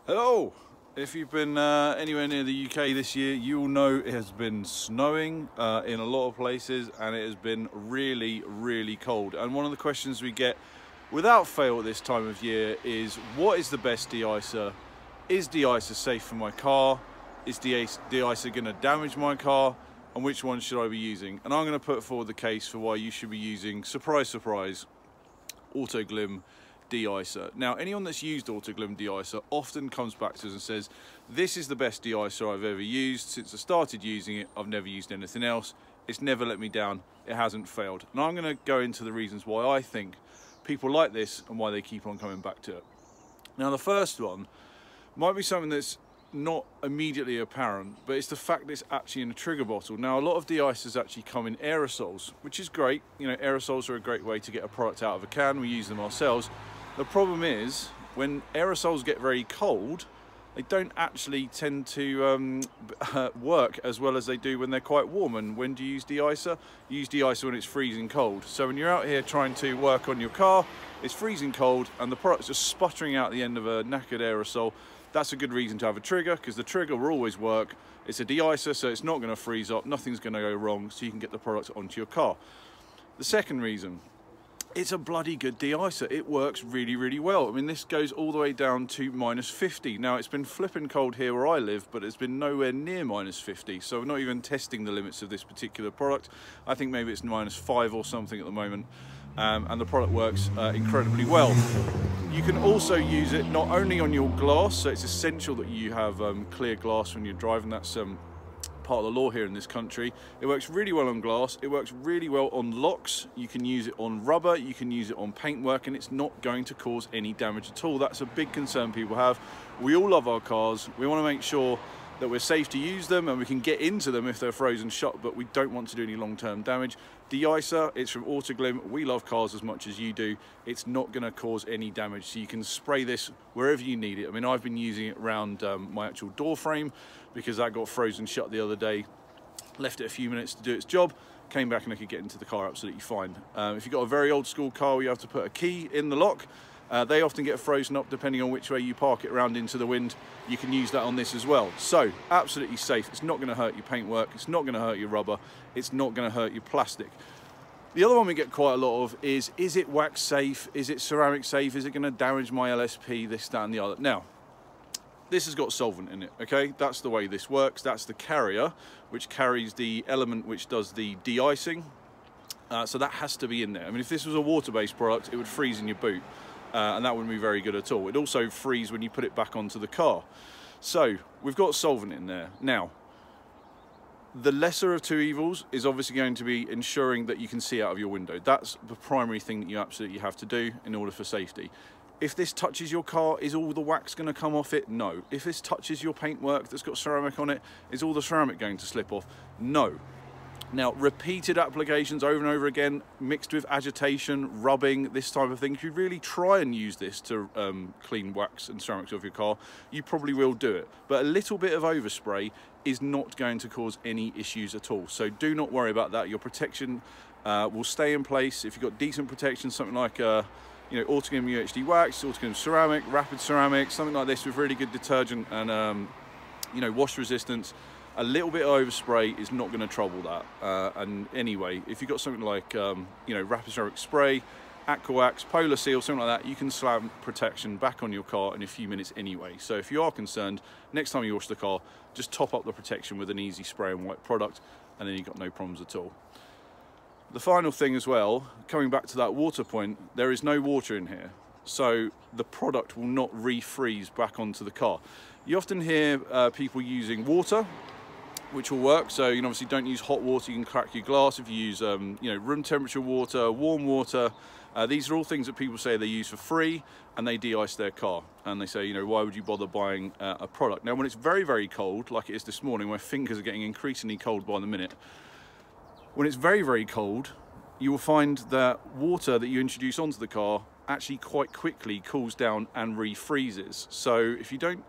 Hello! If you've been anywhere near the UK this year, you will know it has been snowing in a lot of places, and it has been really cold. And one of the questions we get without fail at this time of year is, what is the best de-icer? Is de-icer safe for my car? Is de-icer going to damage my car? And which one should I be using? And I'm going to put forward the case for why you should be using, surprise surprise, Autoglym De-Icer. Now, anyone that's used Autoglym De-Icer often comes back to us and says, this is the best de-icer I've ever used. Since I started using it, I've never used anything else. It's never let me down. It hasn't failed. And I'm going to go into the reasons why I think people like this and why they keep on coming back to it. Now, the first one might be something that's not immediately apparent, but it's the fact that it's actually in a trigger bottle. Now, a lot of de-icers actually come in aerosols, which is great. You know, aerosols are a great way to get a product out of a can. We use them ourselves. The problem is, when aerosols get very cold, they don't actually tend to work as well as they do when they're quite warm. And when do you use de-icer? You use de-icer when it's freezing cold. So when you're out here trying to work on your car, it's freezing cold and the product's just sputtering out the end of a knackered aerosol. That's a good reason to have a trigger, because the trigger will always work. It's a de-icer, so it's not going to freeze up, nothing's going to go wrong, so you can get the product onto your car. The second reason, it's a bloody good de-icer. It works really well. I mean, this goes all the way down to -50. Now, it's been flipping cold here where I live, but it's been nowhere near -50, so we're not even testing the limits of this particular product. I think maybe it's -5 or something at the moment, and the product works incredibly well. You can also use it not only on your glass, so it's essential that you have clear glass when you're driving. That's part of the law here in this country. It works really well on glass. It works really well on locks. You can use it on rubber. You can use it on paintwork, and it's not going to cause any damage at all. That's a big concern people have. We all love our cars. We want to make sure that we're safe to use them and we can get into them if they're frozen shut, but we don't want to do any long-term damage. De-Icer, it's from Autoglym. We love cars as much as you do. It's not going to cause any damage, so you can spray this wherever you need it. I mean, I've been using it around my actual door frame because that got frozen shut the other day. Left it a few minutes to do its job, came back and I could get into the car absolutely fine. If you've got a very old school car where you have to put a key in the lock, they often get frozen up depending on which way you park it around into the wind. You can use that on this as well. So, absolutely safe. It's not going to hurt your paintwork. It's not going to hurt your rubber. It's not going to hurt your plastic. The other one we get quite a lot of is it wax safe? Is it ceramic safe? Is it going to damage my LSP? This, that, and the other. Now, this has got solvent in it, okay? That's the way this works. That's the carrier, which carries the element which does the de-icing. So that has to be in there. I mean, if this was a water-based product, it would freeze in your boot. And that wouldn't be very good at all. It'd also freeze when you put it back onto the car. So we've got solvent in there. Now, the lesser of two evils is obviously going to be ensuring that you can see out of your window. That's the primary thing that you absolutely have to do in order for safety. If this touches your car, is all the wax going to come off it? No. If this touches your paintwork that's got ceramic on it, is all the ceramic going to slip off? No. Now, repeated applications over and over again, mixed with agitation, rubbing, this type of thing, if you really try and use this to clean wax and ceramics off your car, you probably will do it. But a little bit of overspray is not going to cause any issues at all. So do not worry about that. Your protection will stay in place. If you've got decent protection, something like you know, Autoglym UHD wax, Autoglym ceramic, rapid ceramic, something like this with really good detergent and you know, wash resistance, a little bit of overspray is not going to trouble that. And anyway, if you've got something like you know, rapid ceramic spray, Aquawax, Polar Seal, something like that, you can slam protection back on your car in a few minutes anyway. So if you are concerned, next time you wash the car, just top up the protection with an easy spray and wipe product, and then you've got no problems at all. The final thing as well, coming back to that water point, there is no water in here, so the product will not refreeze back onto the car. You often hear people using water, which will work. So you know, obviously don't use hot water, you can crack your glass. If you use you know, room temperature water, warm water, these are all things that people say they use for free and they de-ice their car. And they say, you know, why would you bother buying a product? Now, when it's very cold, like it is this morning, my fingers are getting increasingly cold by the minute. When it's very cold, you will find that water that you introduce onto the car actually quite quickly cools down and refreezes. So if you don't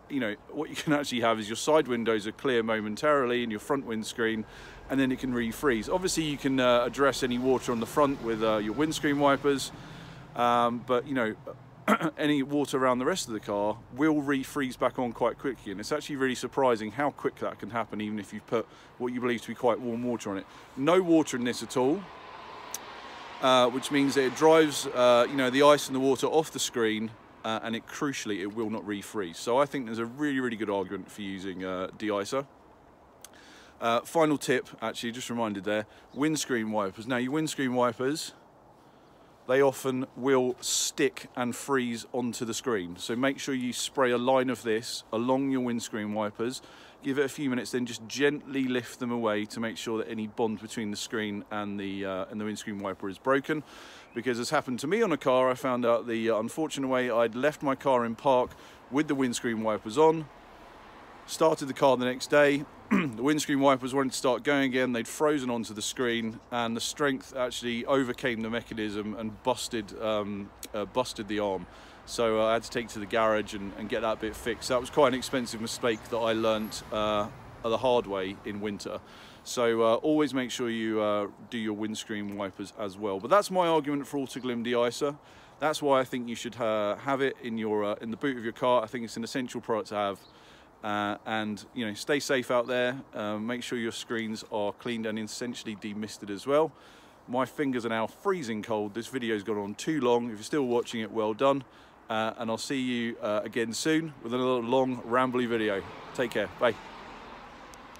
you know, what you can actually have is your side windows are clear momentarily and your front windscreen, and then it can refreeze. Obviously you can address any water on the front with your windscreen wipers, but you know, any water around the rest of the car will refreeze back on quite quickly, and it's actually really surprising how quick that can happen, even if you put what you believe to be quite warm water on it. No water in this at all, which means that it drives you know, the ice and the water off the screen, and crucially it will not refreeze. So I think there's a really good argument for using De-Icer. Final tip, actually, just reminded there, windscreen wipers. Now, your windscreen wipers, they often will stick and freeze onto the screen. So make sure you spray a line of this along your windscreen wipers, give it a few minutes, then just gently lift them away to make sure that any bond between the screen and the windscreen wiper is broken. Because as happened to me on a car, I found out the unfortunate way I'd left my car in park with the windscreen wipers on, started the car the next day, the windscreen wipers wanted to start going again, they'd frozen onto the screen, and the strength actually overcame the mechanism and busted the arm. So I had to take it to the garage and get that bit fixed. That was quite an expensive mistake that I learnt the hard way in winter. So always make sure you do your windscreen wipers as well. But that's my argument for Autoglym De-Icer. That's why I think you should have it in the boot of your car. I think it's an essential product to have. And you know, stay safe out there. Make sure your screens are cleaned and essentially demisted as well. My fingers are now freezing cold. This video's gone on too long. If you're still watching it, well done. And I'll see you again soon with another long rambly video. Take care. Bye.